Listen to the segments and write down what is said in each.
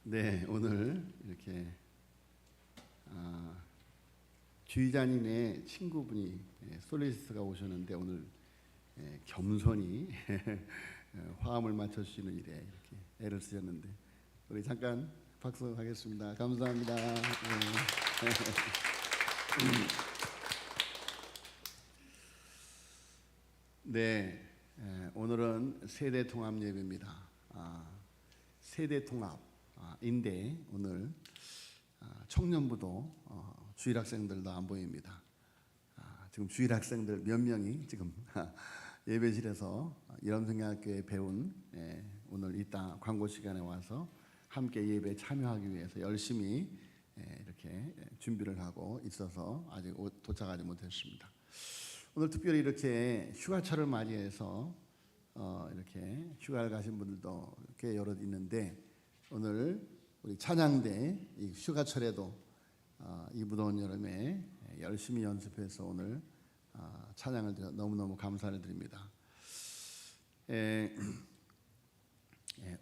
네, 오늘 이렇게 주의자님의 친구분이 솔리스트가 오셨는데 오늘 겸손히 화음을 맞춰주시는 일에 이렇게 애를 쓰셨는데 우리 잠깐 박수하겠습니다. 감사합니다. 네. 네, 오늘은 세대 통합 예배입니다. 세대 통합인데 오늘 청년부도 주일학생들도 안 보입니다. 지금 주일학생들 몇 명이 지금 예배실에서 이런성경학교에 배운 오늘 이따 광고 시간에 와서 함께 예배에 참여하기 위해서 열심히 이렇게 준비를 하고 있어서 아직 도착하지 못했습니다. 오늘 특별히 이렇게 휴가철을 맞이해서 이렇게 휴가를 가신 분들도 꽤 여럿 있는데 오늘 우리 찬양대 이 휴가철에도 이 무더운 여름에 열심히 연습해서 오늘 찬양을 드려 너무너무 감사를 드립니다.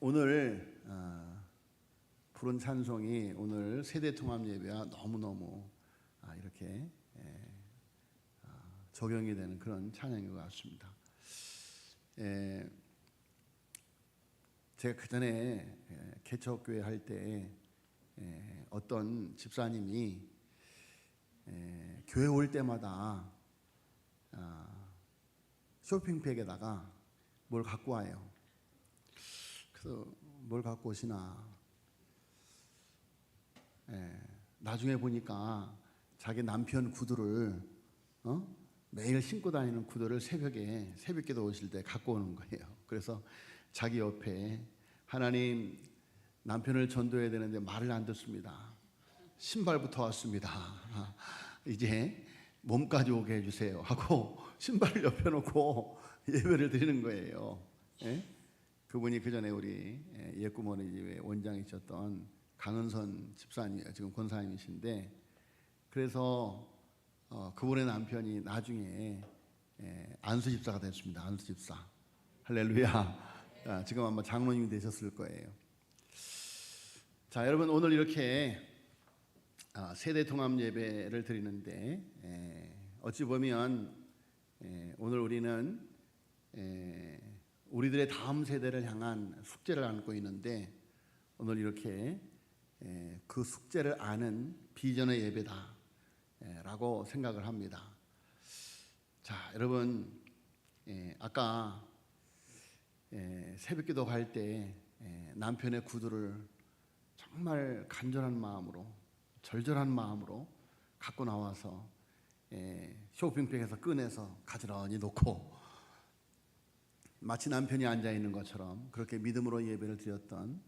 오늘 부른 찬송이 오늘 세대통합 예배와 너무너무 이렇게 적용이 되는 그런 찬양인 것 같습니다. 제가 그 전에 개척교회 할 때 어떤 집사님이 교회 올 때마다 쇼핑백에다가 뭘 갖고 와요. 그래서 뭘 갖고 오시나 나중에 보니까 자기 남편 구두를 매일 신고 다니는 구두를 새벽기도 오실 때 갖고 오는 거예요. 그래서 자기 옆에 하나님 남편을 전도해야 되는데 말을 안 듣습니다. 신발부터 왔습니다. 이제 몸까지 오게 해주세요 하고 신발을 옆에 놓고 예배를 드리는 거예요. 그분이 그 전에 우리 예구머니 집에 원장이셨던 강은선 집사님, 지금 권사님이신데 그래서 그분의 남편이 나중에 안수 집사가 됐습니다. 안수 집사. 할렐루야. 지금 아마 장로님이 되셨을 거예요. 자, 여러분 오늘 이렇게 세대 통합 예배를 드리는데 어찌 보면 오늘 우리는 우리들의 다음 세대를 향한 숙제를 안고 있는데 오늘 이렇게 그 숙제를 아는 비전의 예배다 라고 생각을 합니다. 자, 여러분 아까 새벽기도 갈 때 남편의 구두를 정말 간절한 마음으로 절절한 마음으로 갖고 나와서 쇼핑백에서 꺼내서 가지런히 놓고 마치 남편이 앉아 있는 것처럼 그렇게 믿음으로 예배를 드렸던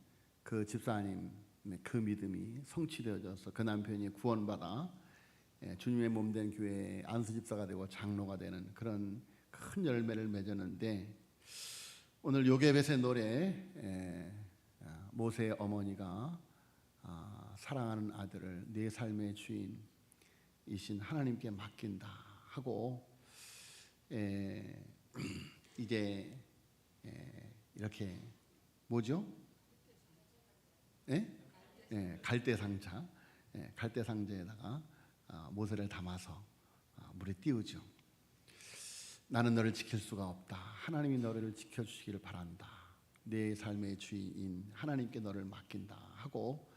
그 집사님의 그 믿음이 성취되어져서 그 남편이 구원받아 주님의 몸된 교회의 안수 집사가 되고 장로가 되는 그런 큰 열매를 맺었는데 오늘 요게벳의 노래 모세의 어머니가 사랑하는 아들을 내 삶의 주인이신 하나님께 맡긴다 하고 이제 이렇게 뭐죠? 갈대상자, 갈대상자에다가 모세를 담아서 물에 띄우죠. 나는 너를 지킬 수가 없다. 하나님이 너를 지켜주시기를 바란다. 내 삶의 주인인 하나님께 너를 맡긴다 하고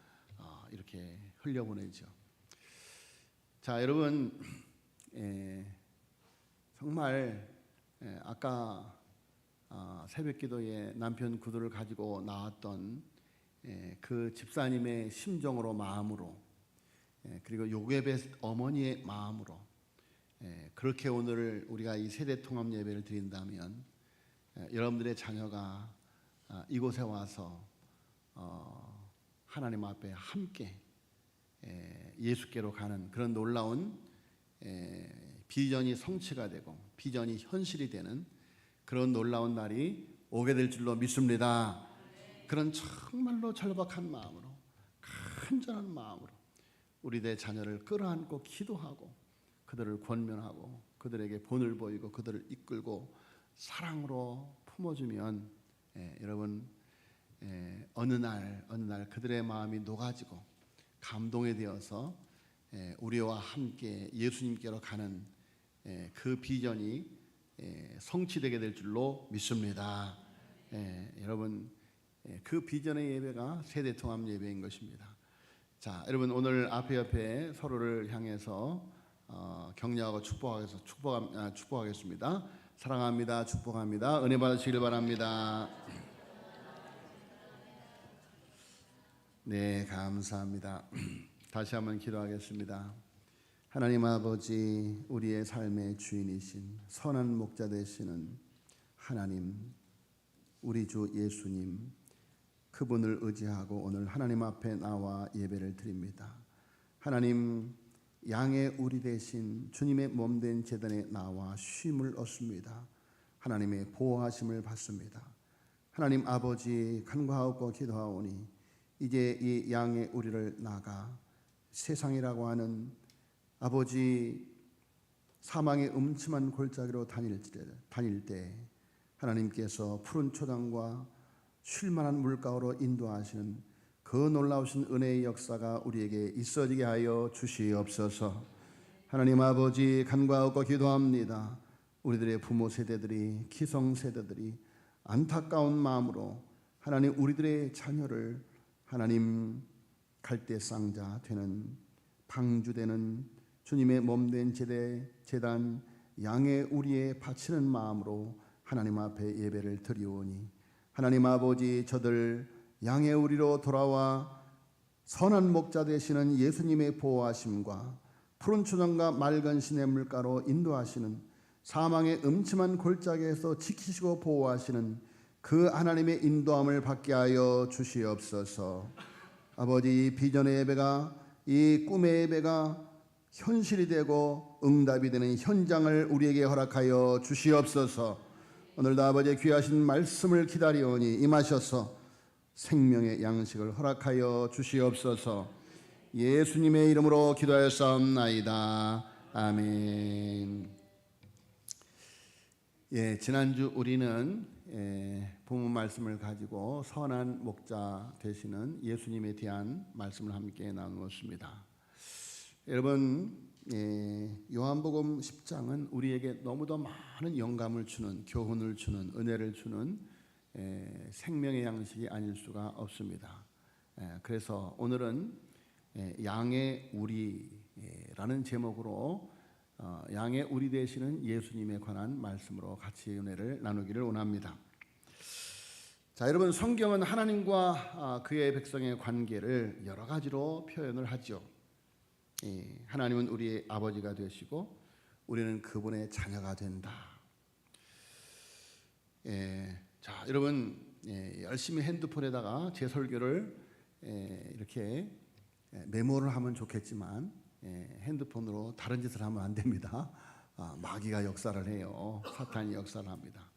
이렇게 흘려보내죠. 자, 여러분 정말 아까 새벽기도에 남편 구두를 가지고 나왔던 그 집사님의 심정으로 마음으로 그리고 요게벳 어머니의 마음으로 그렇게 오늘 우리가 이 세대 통합 예배를 드린다면 여러분들의 자녀가 이곳에 와서 하나님 앞에 함께 예수께로 가는 그런 놀라운 비전이 성취가 되고 비전이 현실이 되는 그런 놀라운 날이 오게 될 줄로 믿습니다. 그런 정말로 절박한 마음으로 간절한 마음으로 우리들의 자녀를 끌어안고 기도하고 그들을 권면하고 그들에게 본을 보이고 그들을 이끌고 사랑으로 품어주면 여러분 어느 날 그들의 마음이 녹아지고 감동이 되어서 우리와 함께 예수님께로 가는 그 비전이 성취되게 될 줄로 믿습니다. 여러분, 그 비전의 예배가 세대통합 예배인 것입니다. 자, 여러분 오늘 앞에 옆에 서로를 향해서 격려하고 축복하겠습니다. 사랑합니다. 축복합니다. 은혜 받으시길 바랍니다. 네, 감사합니다. 다시 한번 기도하겠습니다. 하나님 아버지, 우리의 삶의 주인이신 선한 목자 되시는 하나님, 우리 주 예수님, 그분을 의지하고 오늘 하나님 앞에 나와 예배를 드립니다. 하나님, 양의 우리 대신 주님의 몸된 제단에 나와 쉼을 얻습니다. 하나님의 보호하심을 받습니다. 하나님 아버지, 간구하옵고 기도하오니 이제 이 양의 우리를 나가 세상이라고 하는 아버지 사망의 음침한 골짜기로 다닐 때 하나님께서 푸른 초장과 쉴만한 물가로 인도하시는 그 놀라우신 은혜의 역사가 우리에게 있어지게 하여 주시옵소서. 하나님 아버지, 간구하고 기도합니다. 우리들의 부모 세대들이, 기성 세대들이 안타까운 마음으로 하나님 우리들의 자녀를 하나님 갈대상자 되는 방주되는 주님의 몸된 제단 양의 우리에 바치는 마음으로 하나님 앞에 예배를 드리오니 하나님 아버지, 저들 양의 우리로 돌아와 선한 목자 되시는 예수님의 보호하심과 푸른 초장과 맑은 시냇물가로 인도하시는 사망의 음침한 골짜기에서 지키시고 보호하시는 그 하나님의 인도함을 받게 하여 주시옵소서. 아버지, 비전의 예배가, 이 꿈의 예배가 현실이 되고 응답이 되는 현장을 우리에게 허락하여 주시옵소서. 오늘도 아버지의 귀하신 말씀을 기다리오니 임하셔서 생명의 양식을 허락하여 주시옵소서. 예수님의 이름으로 기도하였사옵나이다. 아멘. 지난주 우리는 본문 말씀을 가지고 선한 목자 되시는 예수님에 대한 말씀을 함께 나누었습니다. 여러분, 요한복음 10장은 우리에게 너무도 많은 영감을 주는, 교훈을 주는, 은혜를 주는 생명의 양식이 아닐 수가 없습니다. 그래서 오늘은 양의 우리라는 제목으로 양의 우리 되시는 예수님에 관한 말씀으로 같이 은혜를 나누기를 원합니다. 자, 여러분, 성경은 하나님과 그의 백성의 관계를 여러 가지로 표현을 하죠. 하나님은 우리의 아버지가 되시고 우리는 그분의 자녀가 된다. 자, 여러분, 열심히 핸드폰에다가 제 설교를 이렇게 메모를 하면 좋겠지만 핸드폰으로 다른 짓을 하면 안 됩니다. 마귀가 역사를 해요. 사탄이 역사를 합니다.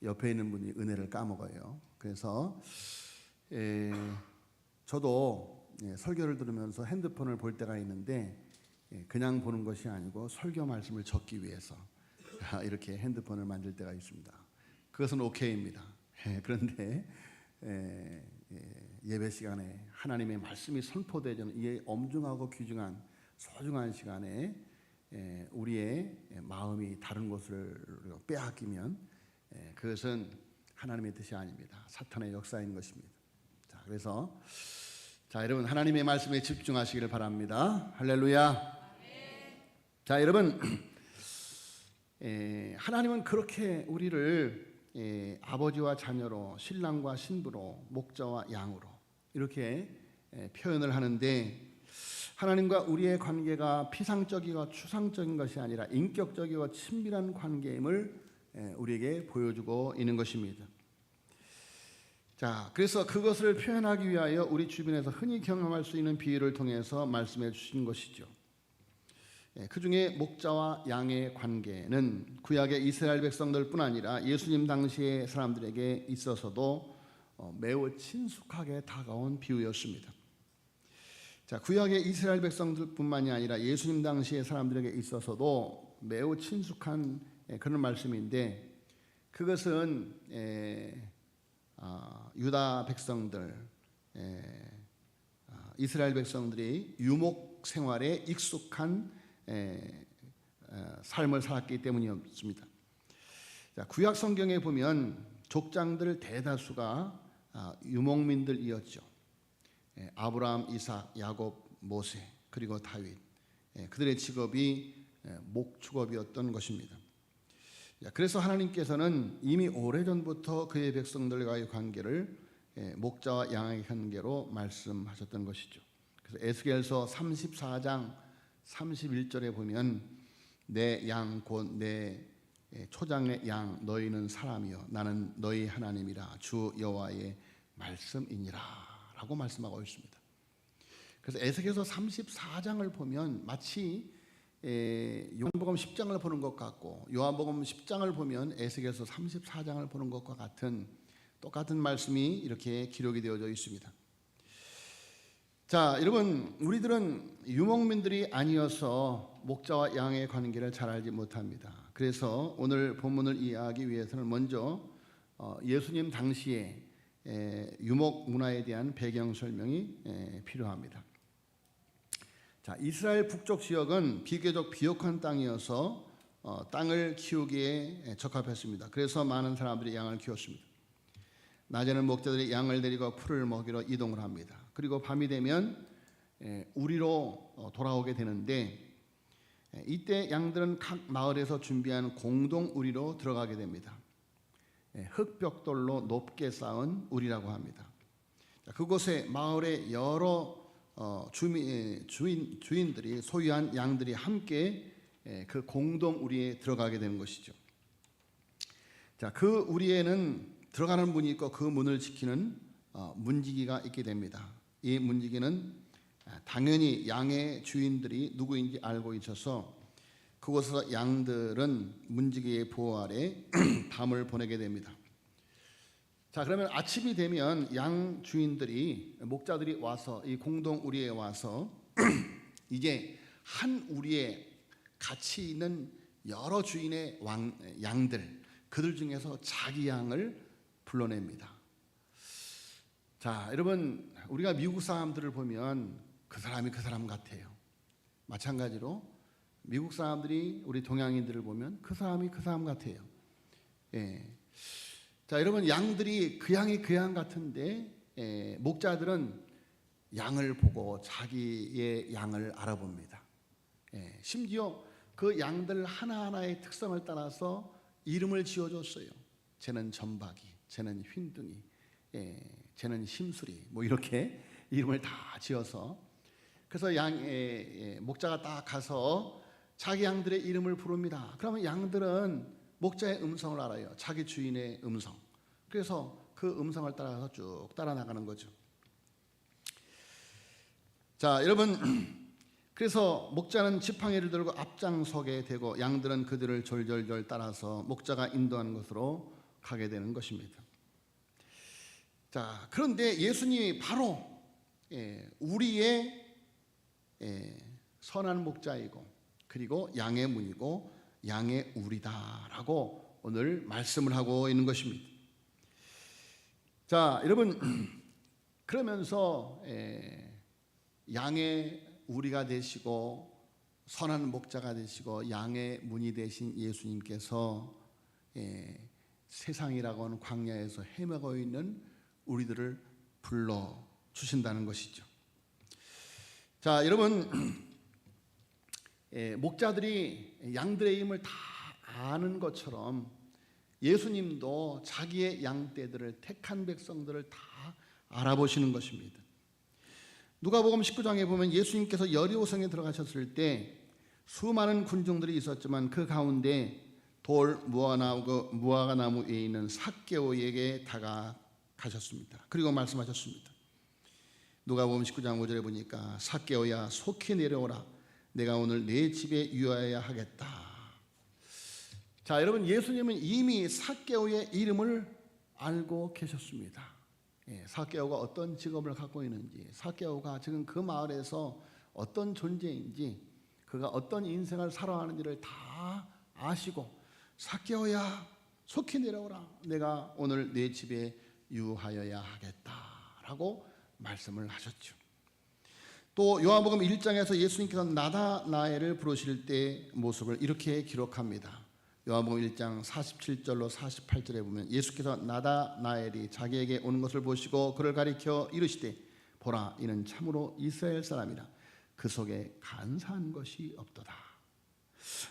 옆에 있는 분이 은혜를 까먹어요. 그래서 저도 설교를 들으면서 핸드폰을 볼 때가 있는데 그냥 보는 것이 아니고 설교 말씀을 적기 위해서 이렇게 핸드폰을 만질 때가 있습니다. 그것은 오케이입니다. 그런데 예배 시간에 하나님의 말씀이 선포되는 이 엄중하고 귀중한 소중한 시간에 우리의 마음이 다른 곳을 빼앗기면 그것은 하나님의 뜻이 아닙니다. 사탄의 역사인 것입니다. 자, 그래서 여러분, 하나님의 말씀에 집중하시기를 바랍니다. 할렐루야. 자, 여러분, 하나님은 그렇게 우리를 아버지와 자녀로, 신랑과 신부로, 목자와 양으로 이렇게 표현을 하는데, 하나님과 우리의 관계가 피상적이고 추상적인 것이 아니라 인격적이고 친밀한 관계임을 우리에게 보여주고 있는 것입니다. 자, 그래서 그것을 표현하기 위하여 우리 주변에서 흔히 경험할 수 있는 비유를 통해서 말씀해 주신 것이죠. 그 중에 목자와 양의 관계는 구약의 이스라엘 백성들뿐 아니라 예수님 당시의 사람들에게 있어서도 매우 친숙하게 다가온 비유였습니다. 자, 구약의 이스라엘 백성들뿐만이 아니라 예수님 당시의 사람들에게 있어서도 매우 친숙한 그런 말씀인데, 그것은 유다 백성들, 이스라엘 백성들이 유목 생활에 익숙한 삶을 살았기 때문이었습니다. 자, 구약 성경에 보면 족장들 대다수가 유목민들이었죠. 아브라함, 이삭, 야곱, 모세, 그리고 다윗, 그들의 직업이 목축업이었던 것입니다. 그래서 하나님께서는 이미 오래전부터 그의 백성들과의 관계를 목자와 양의 관계로 말씀하셨던 것이죠. 그래서 에스겔서 34장 31절에 보면 내 양 곧 내 초장의 양 너희는 사람이요 나는 너희 하나님이라 주 여호와의 말씀이니라 라고 말씀하고 있습니다. 그래서 에스겔서 34장을 보면 마치 요한복음 10장을 보는 것 같고 요한복음 10장을 보면 에스겔서 34장을 보는 것과 같은 똑같은 말씀이 이렇게 기록이 되어져 있습니다. 자, 여러분, 우리들은 유목민들이 아니어서 목자와 양의 관계를 잘 알지 못합니다. 그래서 오늘 본문을 이해하기 위해서는 먼저 예수님 당시에 유목 문화에 대한 배경 설명이 필요합니다. 자, 이스라엘 북쪽 지역은 비교적 비옥한 땅이어서 땅을 키우기에 적합했습니다. 그래서 많은 사람들이 양을 키웠습니다. 낮에는 목자들이 양을 데리고 풀을 먹이러 이동을 합니다. 그리고 밤이 되면 우리로 돌아오게 되는데 이때 양들은 각 마을에서 준비한 공동 우리로 들어가게 됩니다. 흙벽돌로 높게 쌓은 우리라고 합니다. 그곳에 마을의 여러 주인들이 소유한 양들이 함께 그 공동 우리에 들어가게 되는 것이죠. 자, 그 우리에는 들어가는 문이 있고 그 문을 지키는 문지기가 있게 됩니다. 이 문지기는 당연히 양의 주인들이 누구인지 알고 있어서 그곳에서 양들은 문지기의 보호 아래 밤을 보내게 됩니다. 자, 그러면 아침이 되면 양 주인들이 목자들이 와서 이 공동 우리에 와서 이제 한 우리에 같이 있는 여러 주인의 양들 그들 중에서 자기 양을 불러냅니다. 자, 여러분, 우리가 미국 사람들을 보면 그 사람이 그 사람 같아요. 마찬가지로 미국 사람들이 우리 동양인들을 보면 그 사람이 그 사람 같아요. 자, 여러분, 양들이 그 양이 그 양 같은데 목자들은 양을 보고 자기의 양을 알아봅니다. 심지어 그 양들 하나하나의 특성을 따라서 이름을 지어줬어요. 쟤는 점박이, 쟤는 휜둥이, 쟤는 심수리, 뭐 이렇게 이름을 다 지어서 그래서 목자가 딱 가서 자기 양들의 이름을 부릅니다. 그러면 양들은 목자의 음성을 알아요. 자기 주인의 음성. 그래서 그 음성을 따라서 쭉 따라 나가는 거죠. 자, 여러분, 그래서 목자는 지팡이를 들고 앞장서게 되고 양들은 그들을 졸졸졸 따라서 목자가 인도하는 곳으로 가게 되는 것입니다. 자, 그런데 예수님이 바로 우리의 선한 목자이고 그리고 양의 문이고 양의 우리다라고 오늘 말씀을 하고 있는 것입니다. 자, 여러분, 그러면서 양의 우리가 되시고 선한 목자가 되시고 양의 문이 되신 예수님께서 세상이라고 하는 광야에서 헤매고 있는 우리들을 불러 주신다는 것이죠. 자, 여러분, 목자들이 양들의 힘을 다 아는 것처럼 예수님도 자기의 양떼들을 택한 백성들을 다 알아보시는 것입니다. 누가복음 19장에 보면 예수님께서 여리고성에 들어가셨을 때 수많은 군중들이 있었지만 그 가운데 돌 무화과 나무 위에 있는 삭개오에게 다가가셨습니다. 그리고 말씀하셨습니다. 누가복음 19장 5절에 보니까 삭개오야 속히 내려오라 내가 오늘 내 집에 유하여야 하겠다. 자, 여러분, 예수님은 이미 삭개오의 이름을 알고 계셨습니다. 삭개오가 어떤 직업을 갖고 있는지, 삭개오가 지금 그 마을에서 어떤 존재인지, 그가 어떤 인생을 살아가는지를 다 아시고 삭개오야 속히 내려오라 내가 오늘 내 집에 유하여야 하겠다라고 말씀을 하셨죠. 또 요한복음 1장에서 예수님께서 나다나엘을 부르실 때 모습을 이렇게 기록합니다. 요한복음 1장 47절로 48절에 보면 예수께서 나다나엘이 자기에게 오는 것을 보시고 그를 가리켜 이르시되 보라 이는 참으로 이스라엘 사람이라 그 속에 간사한 것이 없도다.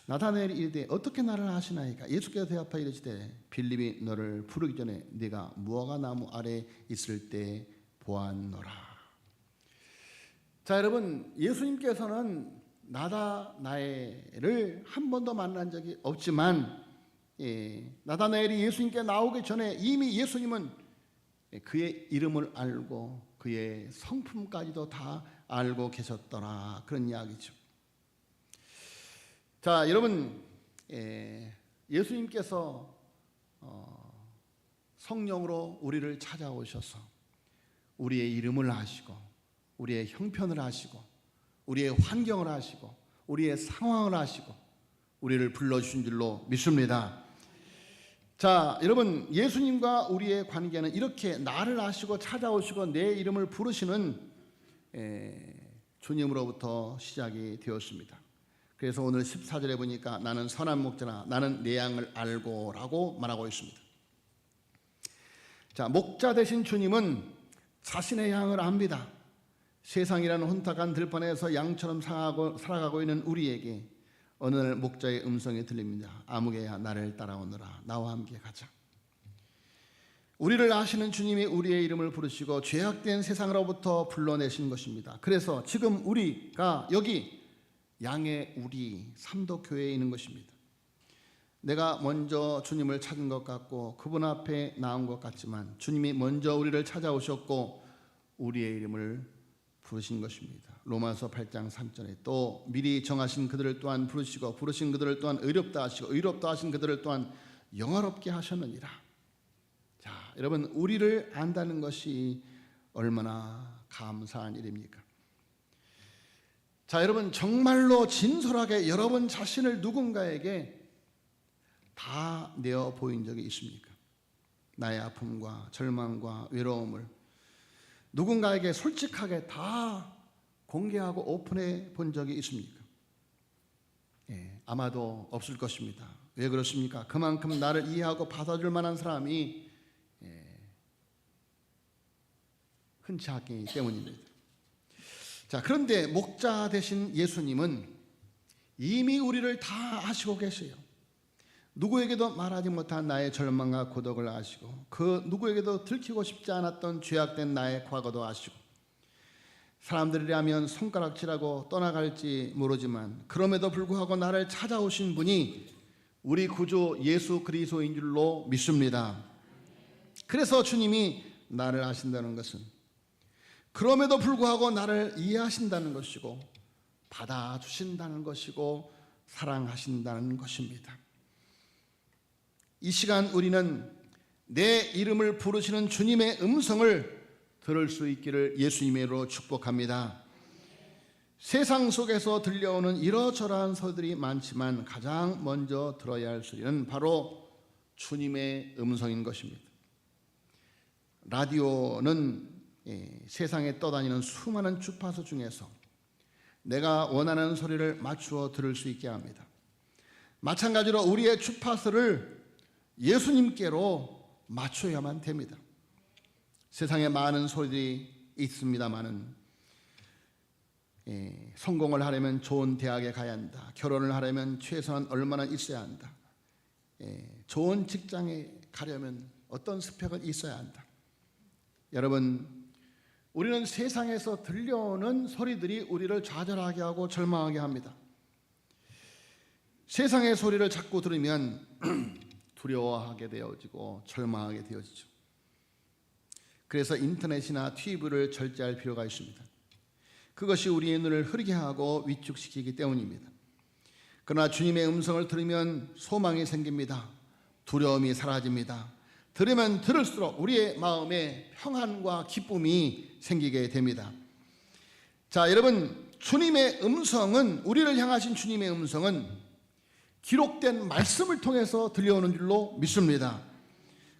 나다나엘이 이르되 어떻게 나를 아시나이까? 예수께서 대답하여 이르시되 빌립이 너를 부르기 전에 네가 무화과 나무 아래 있을 때 보았노라. 자, 여러분, 예수님께서는 나다나엘을 한 번도 만난 적이 없지만 나다나엘이 예수님께 나오기 전에 이미 예수님은 그의 이름을 알고 그의 성품까지도 다 알고 계셨더라, 그런 이야기죠. 자, 여러분, 예수님께서 성령으로 우리를 찾아오셔서 우리의 이름을 아시고 우리의 형편을 아시고 우리의 환경을 아시고 우리의 상황을 아시고 우리를 불러주신 줄로 믿습니다. 자, 여러분, 예수님과 우리의 관계는 이렇게 나를 아시고 찾아오시고 내 이름을 부르시는 주님으로부터 시작이 되었습니다. 그래서 오늘 14절에 보니까 나는 선한 목자라 나는 내 양을 알고 라고 말하고 있습니다. 자, 목자 되신 주님은 자신의 양을 압니다. 세상이라는 혼탁한 들판에서 양처럼 살아가고 있는 우리에게 어느 날 목자의 음성이 들립니다. 아무개야 나를 따라오너라. 나와 함께 가자. 우리를 아시는 주님이 우리의 이름을 부르시고 죄악된 세상으로부터 불러내신 것입니다. 그래서 지금 우리가 여기 양의 우리 삼도교회에 있는 것입니다. 내가 먼저 주님을 찾은 것 같고 그분 앞에 나온 것 같지만 주님이 먼저 우리를 찾아오셨고 우리의 이름을 부르신 것입니다. 로마서 8장 3절에 또 미리 정하신 그들을 또한 부르시고 부르신 그들을 또한 의롭다 하시고 의롭다 하신 그들을 또한 영화롭게 하셨느니라. 자, 여러분, 우리를 안다는 것이 얼마나 감사한 일입니까? 자, 여러분, 정말로 진솔하게 여러분 자신을 누군가에게 다 내어 보인 적이 있습니까? 나의 아픔과 절망과 외로움을 누군가에게 솔직하게 다 공개하고 오픈해 본 적이 있습니까? 아마도 없을 것입니다. 왜 그렇습니까? 그만큼 나를 이해하고 받아줄 만한 사람이 흔치 않기 때문입니다. 자, 그런데 목자 되신 예수님은 이미 우리를 다 아시고 계세요. 누구에게도 말하지 못한 나의 절망과 고독을 아시고 그 누구에게도 들키고 싶지 않았던 죄악된 나의 과거도 아시고 사람들이라면 손가락질하고 떠나갈지 모르지만 그럼에도 불구하고 나를 찾아오신 분이 우리 구주 예수 그리스도인 줄로 믿습니다. 그래서 주님이 나를 아신다는 것은 그럼에도 불구하고 나를 이해하신다는 것이고 받아주신다는 것이고 사랑하신다는 것입니다. 이 시간 우리는 내 이름을 부르시는 주님의 음성을 들을 수 있기를 예수님의 이름으로 축복합니다. 세상 속에서 들려오는 이러저러한 소리들이 많지만 가장 먼저 들어야 할 소리는 바로 주님의 음성인 것입니다. 라디오는 세상에 떠다니는 수많은 주파수 중에서 내가 원하는 소리를 맞추어 들을 수 있게 합니다. 마찬가지로 우리의 주파수를 예수님께로 맞춰야만 됩니다. 세상에 많은 소리들이 있습니다마는 성공을 하려면 좋은 대학에 가야 한다. 결혼을 하려면 최소한 얼마나 있어야 한다. 좋은 직장에 가려면 어떤 스펙은 있어야 한다. 여러분, 우리는 세상에서 들려오는 소리들이 우리를 좌절하게 하고 절망하게 합니다. 세상의 소리를 자꾸 들으면 두려워하게 되어지고 절망하게 되어지죠. 그래서 인터넷이나 TV를 절제할 필요가 있습니다. 그것이 우리의 눈을 흐리게 하고 위축시키기 때문입니다. 그러나 주님의 음성을 들으면 소망이 생깁니다. 두려움이 사라집니다. 들으면 들을수록 우리의 마음에 평안과 기쁨이 생기게 됩니다. 자, 여러분, 주님의 음성은, 우리를 향하신 주님의 음성은 기록된 말씀을 통해서 들려오는 줄로 믿습니다.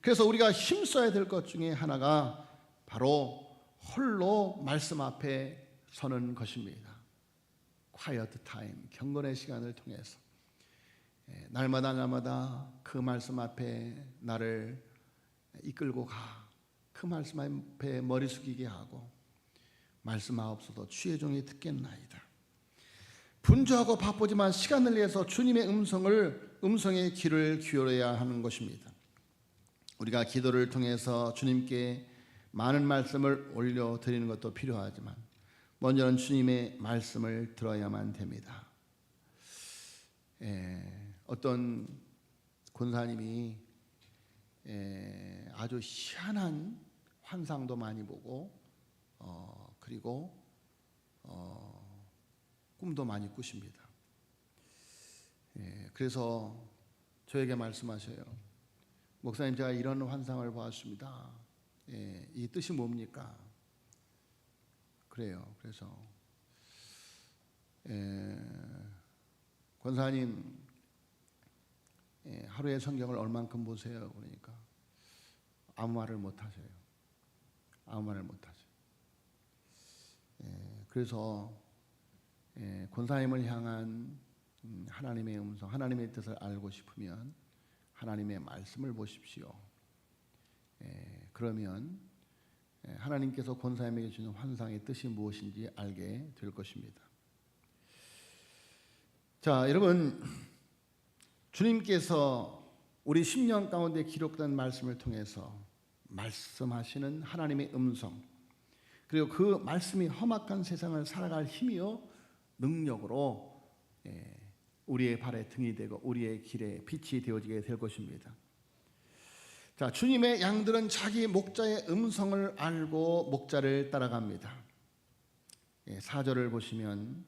그래서 우리가 힘써야 될 것 중에 하나가 바로 홀로 말씀 앞에 서는 것입니다. quiet time, 경건의 시간을 통해서 날마다 그 말씀 앞에 나를 이끌고 가. 그 말씀 앞에 머리 숙이게 하고 말씀하옵소서 주의 종이 듣겠나이다. 분주하고 바쁘지만 시간을 내서 주님의 음성의 귀를 기울여야 하는 것입니다. 우리가 기도를 통해서 주님께 많은 말씀을 올려드리는 것도 필요하지만 먼저는 주님의 말씀을 들어야만 됩니다. 어떤 권사님이 아주 희한한 환상도 많이 보고 그리고 꿈도 많이 꾸십니다. 그래서 저에게 말씀하셔요. 목사님, 제가 이런 환상을 보았습니다. 이 뜻이 뭡니까? 그래요. 그래서 권사님, 하루에 성경을 얼만큼 보세요? 그러니까 아무 말을 못 하세요. 아무 말을 못 하세요. 그래서 권사님을 향한 하나님의 음성, 하나님의 뜻을 알고 싶으면 하나님의 말씀을 보십시오. 그러면 하나님께서 권사님에게 주는 환상의 뜻이 무엇인지 알게 될 것입니다. 자, 여러분, 주님께서 우리 10년 가운데 기록된 말씀을 통해서 말씀하시는 하나님의 음성, 그리고 그 말씀이 험악한 세상을 살아갈 힘이요 능력으로 우리의 발에 등이 되고 우리의 길에 빛이 되어지게 될 것입니다. 자, 주님의 양들은 자기 목자의 음성을 알고 목자를 따라갑니다. 4절을 보시면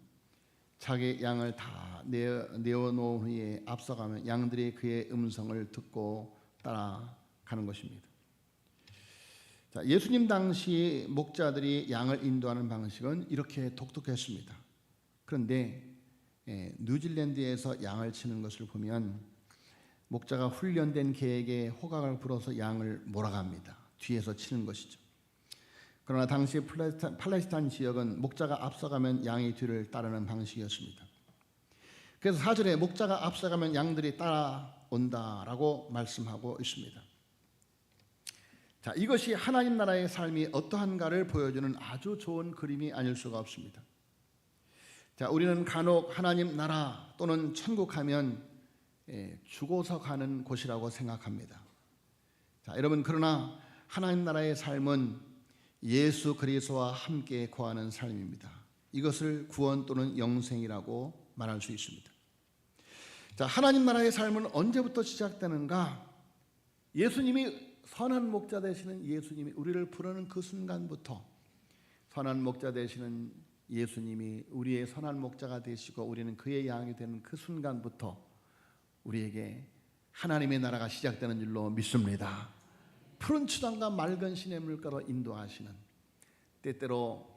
자기 양을 다 내어놓은 후에 앞서가면 양들이 그의 음성을 듣고 따라가는 것입니다. 자, 예수님 당시 목자들이 양을 인도하는 방식은 이렇게 독특했습니다. 그런데 뉴질랜드에서 양을 치는 것을 보면 목자가 훈련된 개에게 호각을 불어서 양을 몰아갑니다. 뒤에서 치는 것이죠. 그러나 당시 팔레스타인 지역은 목자가 앞서가면 양이 뒤를 따르는 방식이었습니다. 그래서 4절에 목자가 앞서가면 양들이 따라온다라고 말씀하고 있습니다. 자, 이것이 하나님 나라의 삶이 어떠한가를 보여주는 아주 좋은 그림이 아닐 수가 없습니다. 자, 우리는 간혹 하나님 나라 또는 천국 하면 죽어서 가는 곳이라고 생각합니다. 자, 여러분, 그러나 하나님 나라의 삶은 예수 그리스도와 함께 거하는 삶입니다. 이것을 구원 또는 영생이라고 말할 수 있습니다. 자, 하나님 나라의 삶은 언제부터 시작되는가? 예수님이 선한 목자 되시는 예수님이 우리를 부르는 그 순간부터 선한 목자 되시는 예수님이 우리의 선한 목자가 되시고 우리는 그의 양이 되는 그 순간부터 우리에게 하나님의 나라가 시작되는 줄로 믿습니다. 푸른 추단과 맑은 시냇물가로 인도하시는, 때때로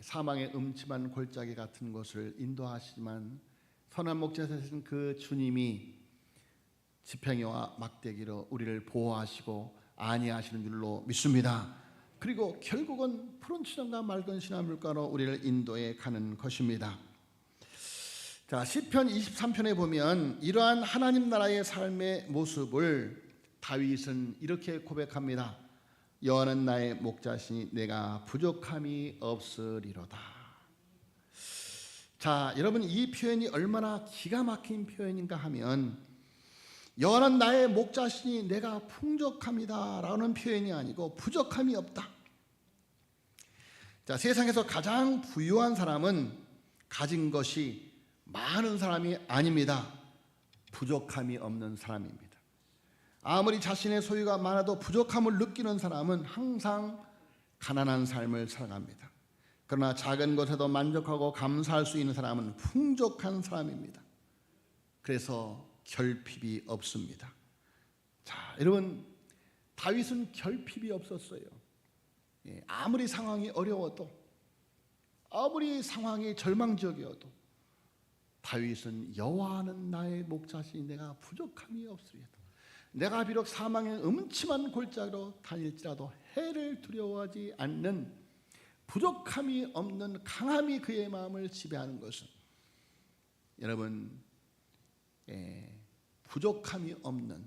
사망의 음침한 골짜기 같은 곳을 인도하시지만 선한 목자 되시는 그 주님이 지팡이와 막대기로 우리를 보호하시고 안위하시는 줄로 믿습니다. 그리고 결국은 푸른 추단과 맑은 시냇물가로 우리를 인도해 가는 것입니다. 자, 시편 23편에 보면 이러한 하나님 나라의 삶의 모습을 다윗은 이렇게 고백합니다. 여호와는 나의 목자시니 내가 부족함이 없으리로다. 자, 여러분, 이 표현이 얼마나 기가 막힌 표현인가 하면 여호와는 나의 목자시니 내가 풍족합니다 라는 표현이 아니고 부족함이 없다. 자, 세상에서 가장 부유한 사람은 가진 것이 많은 사람이 아닙니다. 부족함이 없는 사람입니다. 아무리 자신의 소유가 많아도 부족함을 느끼는 사람은 항상 가난한 삶을 살아갑니다. 그러나 작은 것에도 만족하고 감사할 수 있는 사람은 풍족한 사람입니다. 그래서 결핍이 없습니다. 자, 여러분, 다윗은 결핍이 없었어요. 아무리 상황이 어려워도, 아무리 상황이 절망적이어도 다윗은 여호와는 나의 목자시니 내가 부족함이 없으리로다. 내가 비록 사망의 음침한 골짜기로 다닐지라도 해를 두려워하지 않는 부족함이 없는 강함이 그의 마음을 지배하는 것은, 여러분, 부족함이 없는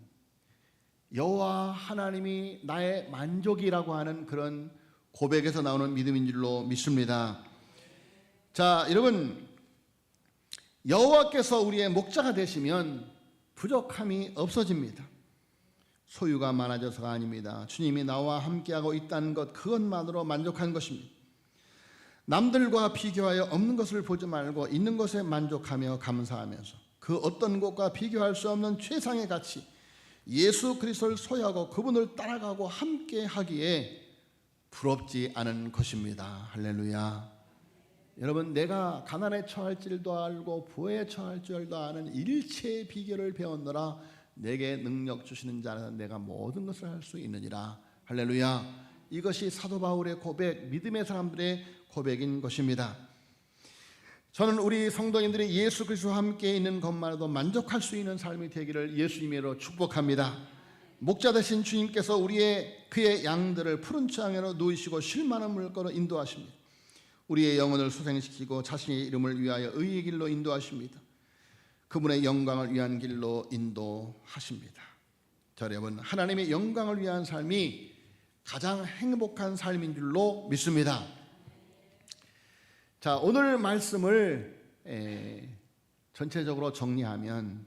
여호와 하나님이 나의 만족이라고 하는 그런 고백에서 나오는 믿음인 줄로 믿습니다. 자, 여러분, 여호와께서 우리의 목자가 되시면 부족함이 없어집니다. 소유가 많아져서가 아닙니다. 주님이 나와 함께하고 있다는 것, 그것만으로 만족한 것입니다. 남들과 비교하여 없는 것을 보지 말고 있는 것에 만족하며 감사하면서 그 어떤 것과 비교할 수 없는 최상의 가치, 예수 그리스도를 소유하고 그분을 따라가고 함께하기에 부럽지 않은 것입니다. 할렐루야. 여러분, 내가 가난에 처할 줄도 알고 부에 처할 줄도 아는 일체의 비결을 배웠노라. 내게 능력 주시는 자 안에서 내가 모든 것을 할 수 있느니라. 할렐루야. 이것이 사도 바울의 고백, 믿음의 사람들의 고백인 것입니다. 저는 우리 성도님들이 예수 그리스도와 함께 있는 것만으로도 만족할 수 있는 삶이 되기를 예수님으로 축복합니다. 목자 되신 주님께서 그의 양들을 푸른 창에로 누이시고 쉴 만한 물가로 인도하십니다. 우리의 영혼을 소생시키고 자신의 이름을 위하여 의의 길로 인도하십니다. 그분의 영광을 위한 길로 인도하십니다. 자, 여러분, 하나님의 영광을 위한 삶이 가장 행복한 삶인 줄로 믿습니다. 자, 오늘 말씀을 전체적으로 정리하면,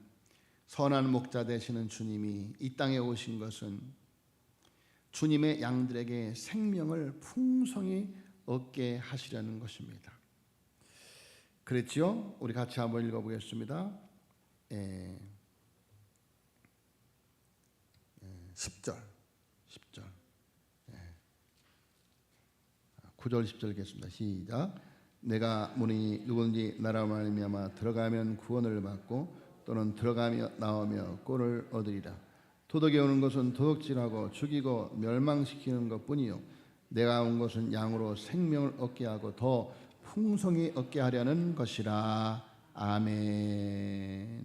선한 목자 되시는 주님이 이 땅에 오신 것은 주님의 양들에게 생명을 풍성히 얻게 하시려는 것입니다. 그랬지요? 우리 같이 한번 읽어보겠습니다. 10절 9절 10절 읽겠습니다. 시작. 내가 문이 누구든지 나로 말미암아 들어가면 구원을 받고 또는 들어가며 나오며 꼴을 얻으리라. 도둑이 오는 것은 도둑질하고 죽이고 멸망시키는 것뿐이요 내가 온 것은 양으로 생명을 얻게 하고 더 풍성히 얻게 하려는 것이라. 아멘.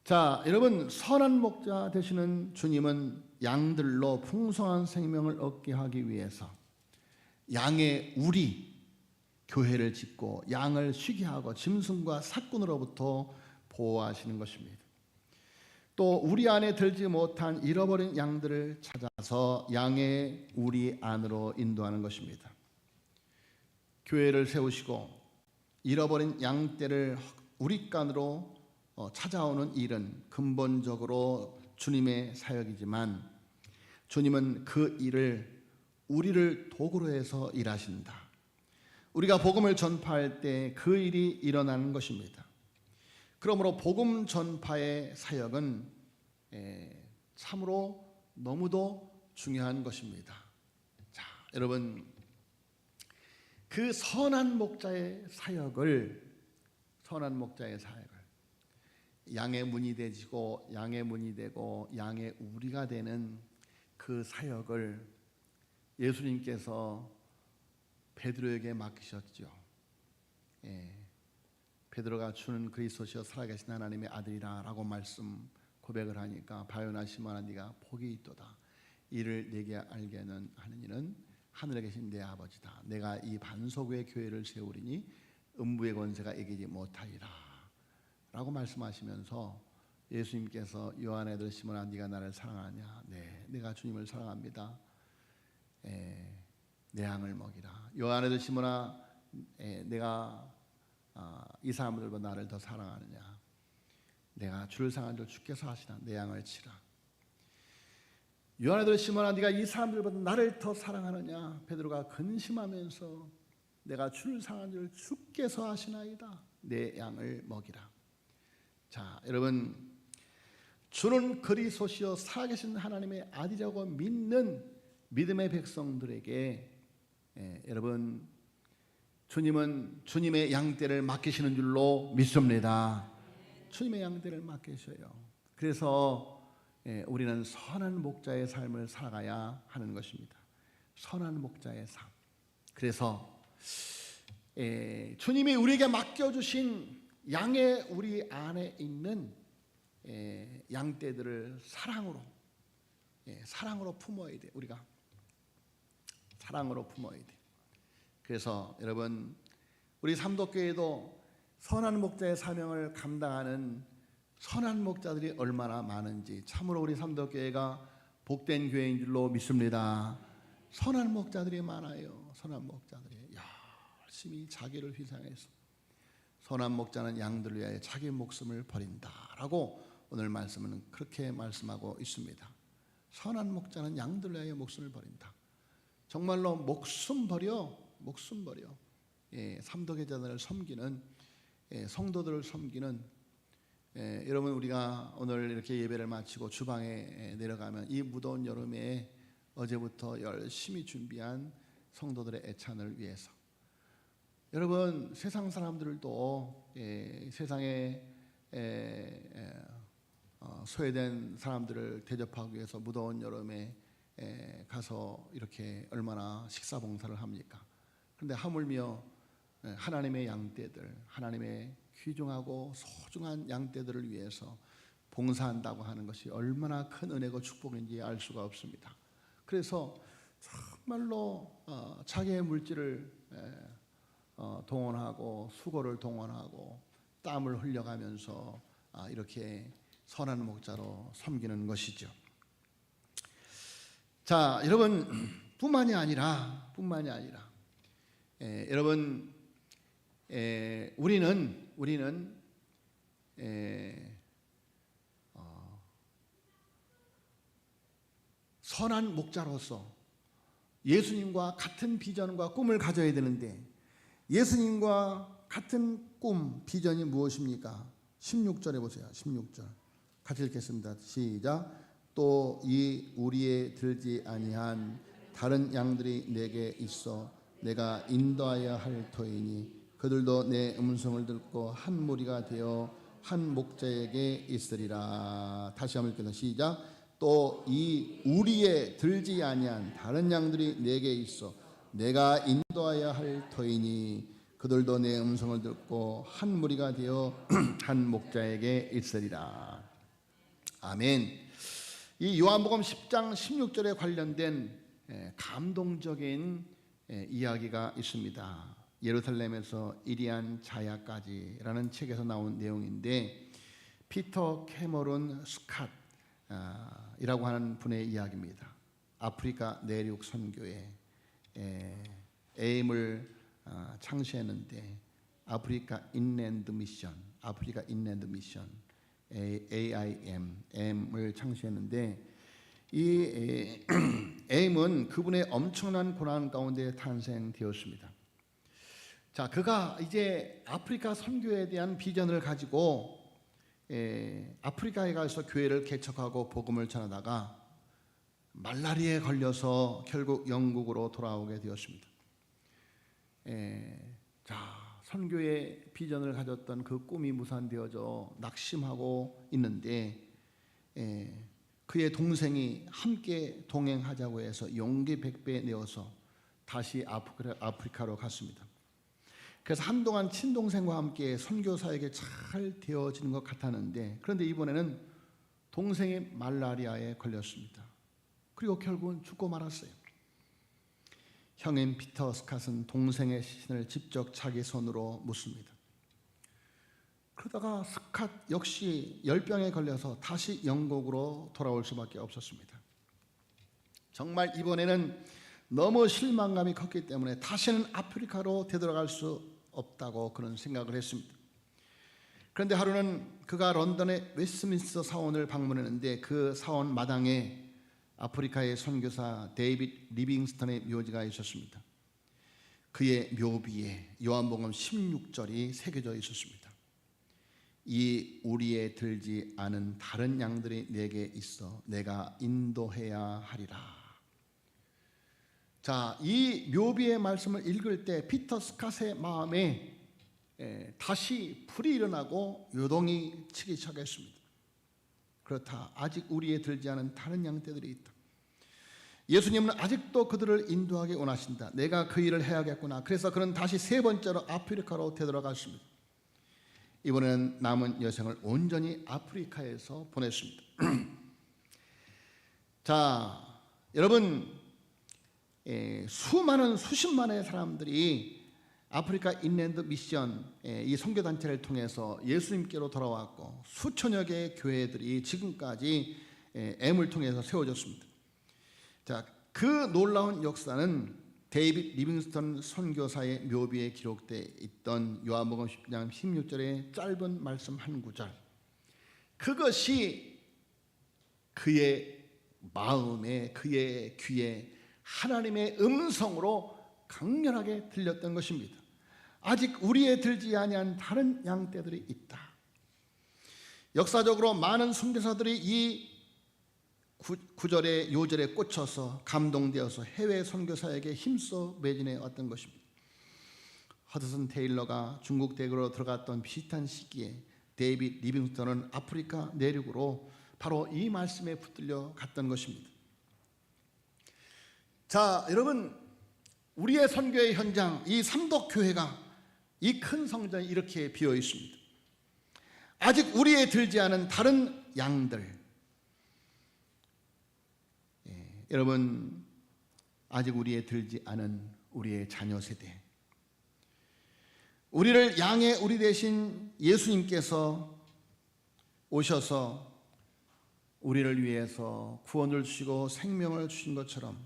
자, 여러분, 선한 목자 되시는 주님은 양들로 풍성한 생명을 얻게 하기 위해서 양의 우리 교회를 짓고 양을 쉬게 하고 짐승과 사꾼으로부터 보호하시는 것입니다. 또 우리 안에 들지 못한 잃어버린 양들을 찾아서 양의 우리 안으로 인도하는 것입니다. 교회를 세우시고 잃어버린 양떼를 우리간으로 찾아오는 일은 근본적으로 주님의 사역이지만, 주님은 그 일을 우리를 도구로 해서 일하신다. 우리가 복음을 전파할 때 그 일이 일어나는 것입니다. 그러므로 복음 전파의 사역은 참으로 너무도 중요한 것입니다. 자, 여러분, 그 선한 목자의 사역을 양의 문이 되고 양의 우리가 되는 그 사역을 예수님께서 베드로에게 맡기셨죠. 베드로가 주는 그리스도시여 살아계신 하나님의 아들이라 라고 말씀 고백을 하니까, 바요나 시몬아 네가 복이 있도다. 이를 내게 알게 하는 이는 하늘에 계신 내 아버지다. 내가 이 반석의 교회를 세우리니 음부의 권세가 이기지 못하리라 라고 말씀하시면서, 예수님께서 요한의 아들 시몬아 네가 나를 사랑하냐? 네, 내가 주님을 사랑합니다. 내 양을 먹이라. 요한의 아들 시몬아 내가 이 사람들보다 나를 더 사랑하느냐? 내가 주를 사랑한 줄 주께서 하시나 내 양을 치라. 요한의 아들 시몬아 네가 이 사람들보다 나를 더 사랑하느냐? 베드로가 근심하면서 내가 주를 사랑한 줄 주께서 하시나이다. 내 양을 먹이라. 자, 여러분, 주는 그리스도시요 살아계신 하나님의 아들이라고 믿는 믿음의 백성들에게 여러분, 주님은 주님의 양떼를 맡기시는 줄로 믿습니다. 주님의 양떼를 맡기셔요. 그래서 우리는 선한 목자의 삶을 살아가야 하는 것입니다. 선한 목자의 삶. 그래서 주님이 우리에게 맡겨주신 양의 우리 안에 있는 양떼들을 사랑으로 품어야 돼. 우리가 사랑으로 품어야 돼. 그래서 여러분, 우리 삼도교회도 선한 목자의 사명을 감당하는 선한 목자들이 얼마나 많은지, 참으로 우리 삼도교회가 복된 교회인 줄로 믿습니다. 선한 목자들이 많아요. 선한 목자들이 열심히 자기를 희생해서, 선한 목자는 양들을 위하여 자기 목숨을 버린다라고 오늘 말씀은 그렇게 말씀하고 있습니다. 선한 목자는 양들을 위하여 목숨을 버린다. 정말로 목숨 버려 삼도계자들을 섬기는, 성도들을 섬기는, 여러분, 우리가 오늘 이렇게 예배를 마치고 주방에 내려가면 이 무더운 여름에 어제부터 열심히 준비한 성도들의 애찬을 위해서, 여러분, 세상 사람들도 세상에 소외된 사람들을 대접하기 위해서 무더운 여름에 가서 이렇게 얼마나 식사 봉사를 합니까? 그런데 하물며 하나님의 양떼들, 하나님의 귀중하고 소중한 양떼들을 위해서 봉사한다고 하는 것이 얼마나 큰 은혜고 축복인지 알 수가 없습니다. 그래서 정말로 자기의 물질을 동원하고 수고를 동원하고 땀을 흘려가면서 이렇게 선한 목자로 섬기는 것이죠. 자, 여러분, 뿐만이 아니라 여러분, 우리는 선한 목자로서 예수님과 같은 비전과 꿈을 가져야 되는데, 예수님과 같은 꿈, 비전이 무엇입니까? 16절에 보세요. 16절 같이 읽겠습니다. 시작. 또 이 우리에 들지 아니한 다른 양들이 내게 있어 내가 인도하여 할 터이니 그들도 내 음성을 듣고 한 무리가 되어 한 목자에게 있으리라. 다시 한번 읽겠습니다. 시작. 또 이 우리에 들지 아니한 다른 양들이 내게 있어 내가 인도하여 할 터이니 그들도 내 음성을 듣고 한 무리가 되어 한 목자에게 있으리라. 아멘. 이 요한복음 10장 16절에 관련된 감동적인 이야기가 있습니다. 예루살렘에서 이리한 자야까지라는 책에서 나온 내용인데, 피터 캐머런 스캇이라고 하는 분의 이야기입니다. 아프리카 내륙 선교에 에임을 창시했는데, 아프리카 인랜드 미션 AIM을 창시했는데, 이 에임은 그분의 엄청난 고난 가운데 탄생되었습니다. 자, 그가 이제 아프리카 선교에 대한 비전을 가지고 아프리카에 가서 교회를 개척하고 복음을 전하다가 말라리아에 걸려서 결국 영국으로 돌아오게 되었습니다. 자, 선교의 비전을 가졌던 그 꿈이 무산되어져 낙심하고 있는데, 그의 동생이 함께 동행하자고 해서 용기 100배 내어서 다시 아프리카로 갔습니다. 그래서 한동안 친동생과 함께 선교 사역에 잘 되어지는 것 같았는데, 그런데 이번에는 동생이 말라리아에 걸렸습니다. 그리고 결국은 죽고 말았어요. 형인 피터 스캇은 동생의 시신을 직접 자기 손으로 묻습니다. 그러다가 스캇 역시 열병에 걸려서 다시 영국으로 돌아올 수밖에 없었습니다. 정말 이번에는 너무 실망감이 컸기 때문에 다시는 아프리카로 되돌아갈 수 없다고 그런 생각을 했습니다. 그런데 하루는 그가 런던의 웨스트민스터 사원을 방문했는데, 그 사원 마당에 아프리카의 선교사 데이빗 리빙스턴의 묘지가 있었습니다. 그의 묘비에 요한복음 16절이 새겨져 있었습니다. 이 우리에 들지 않은 다른 양들이 내게 있어 내가 인도해야 하리라. 자, 이 묘비의 말씀을 읽을 때 피터 스캇의 마음에 다시 불이 일어나고 요동이 치기 시작했습니다. 그렇다. 아직 우리에 들지 않은 다른 양떼들이 있다. 예수님은 아직도 그들을 인도하기 원하신다. 내가 그 일을 해야겠구나. 그래서 그는 다시 세 번째로 아프리카로 되돌아갔습니다. 이번에는 남은 여생을 온전히 아프리카에서 보냈습니다. 자, 여러분, 수많은 수십만의 사람들이 아프리카 인랜드 미션 이 선교단체를 통해서 예수님께로 돌아왔고, 수천여 개의 교회들이 지금까지 M을 통해서 세워졌습니다. 자, 그 놀라운 역사는 데이빗 리빙스턴 선교사의 묘비에 기록되어 있던 요한복음 10장 16절의 짧은 말씀 한 구절, 그것이 그의 마음에, 그의 귀에 하나님의 음성으로 강렬하게 들렸던 것입니다. 아직 우리의 들지 아니한 다른 양떼들이 있다. 역사적으로 많은 선교사들이 이 구절의 요절에 꽂혀서 감동되어서 해외 선교사에게 힘써 매진해 왔던 것입니다. 허드슨 테일러가 중국 대교로 들어갔던 비슷한 시기에 데이빗 리빙스턴은 아프리카 내륙으로 바로 이 말씀에 붙들려 갔던 것입니다. 자, 여러분, 우리의 선교의 현장, 이 삼덕교회가 이 큰 성전이 이렇게 비어 있습니다. 아직 우리의 들지 않은 다른 양들, 여러분, 아직 우리의 들지 않은 우리의 자녀 세대, 우리를 양의 우리 대신 예수님께서 오셔서 우리를 위해서 구원을 주시고 생명을 주신 것처럼,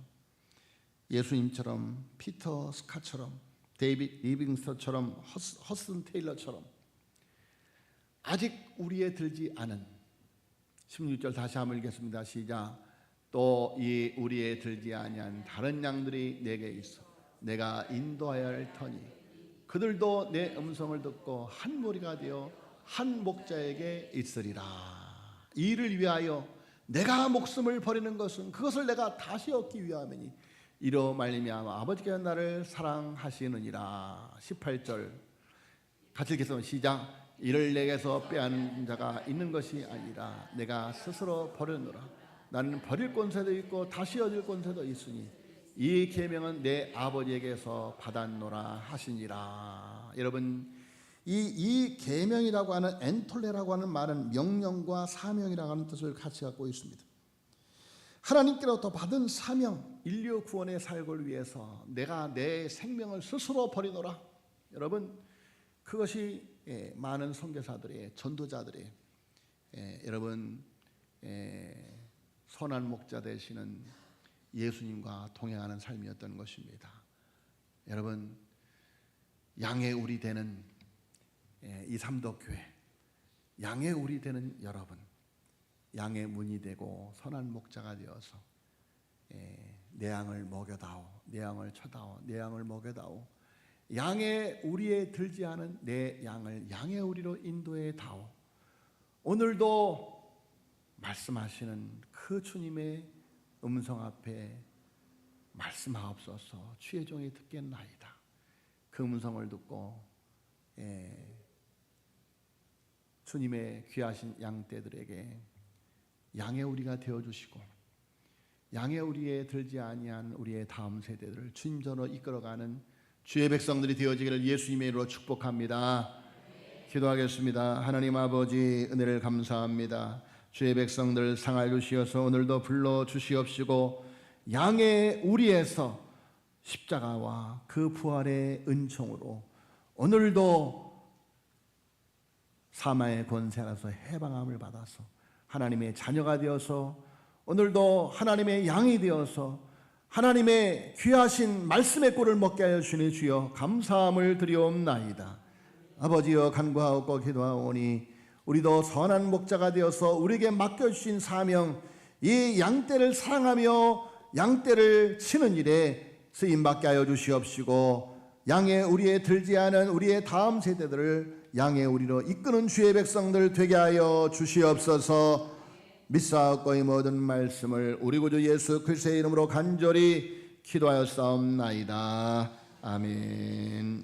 예수님처럼, 피터 스카처럼, 데이빗 리빙스턴처럼, 허슨 테일러처럼 아직 우리의 들지 않은, 16절 다시 한번 읽겠습니다. 시작. 또 이 우리의 들지 아니한 다른 양들이 내게 있어 내가 인도하여야 할 터니 그들도 내 음성을 듣고 한 무리가 되어 한 목자에게 있으리라. 이를 위하여 내가 목숨을 버리는 것은 그것을 내가 다시 얻기 위함이니 이로 말미암아 아버지께서 나를 사랑하시느니라. 18절 같이 읽겠습니다. 시작. 이를 내게서 빼앗는 자가 있는 것이 아니라 내가 스스로 버렸노라. 나는 버릴 권세도 있고 다시 얻을 권세도 있으니 이 계명은 내 아버지에게서 받았노라 하시니라. 여러분, 이 계명이라고 하는 엔톨레라고 하는 말은 명령과 사명이라고 하는 뜻을 같이 갖고 있습니다. 하나님께로부터 받은 사명, 인류 구원의 사역을 위해서 내가 내 생명을 스스로 버리노라. 여러분, 그것이 많은 선교사들의, 전도자들의 여러분 선한 목자 되시는 예수님과 동행하는 삶이었던 것입니다. 여러분, 양의 우리 되는 이 삼덕교회, 양의 우리 되는 여러분, 양의 문이 되고 선한 목자가 되어서 내 양을 먹여다오, 내 양을 쳐다오, 내 양을 먹여다오, 양의 우리에 들지 않은 내 양을 양의 우리로 인도해 다오. 오늘도 말씀하시는 그 주님의 음성 앞에 말씀하옵소서. 주의 종이 듣겠나이다. 그 음성을 듣고 주님의 귀하신 양떼들에게 양의 우리가 되어주시고 양의 우리에 들지 아니한 우리의 다음 세대들을 주님전으로 이끌어가는 주의 백성들이 되어지기를 예수님의 이름으로 축복합니다. 기도하겠습니다. 하나님 아버지, 은혜를 감사합니다. 주의 백성들 상할 주시어서 오늘도 불러 주시옵시고 양의 우리에서 십자가와 그 부활의 은총으로 오늘도 사마의 권세라서 해방함을 받아서 하나님의 자녀가 되어서 오늘도 하나님의 양이 되어서 하나님의 귀하신 말씀의 꼴을 먹게 하여 주시니 주여 감사함을 드리옵나이다. 아버지여, 간구하옵고 기도하오니 우리도 선한 목자가 되어서 우리에게 맡겨주신 사명, 이 양떼를 사랑하며 양떼를 치는 일에 쓰임받게 하여 주시옵시고 양의 우리에 들지 않은 우리의 다음 세대들을 양의 우리로 이끄는 주의 백성들 되게 하여 주시옵소서. 믿사옵고 이 모든 말씀을 우리 구주 예수 그리스도의 이름으로 간절히 기도하였사옵나이다. 아멘.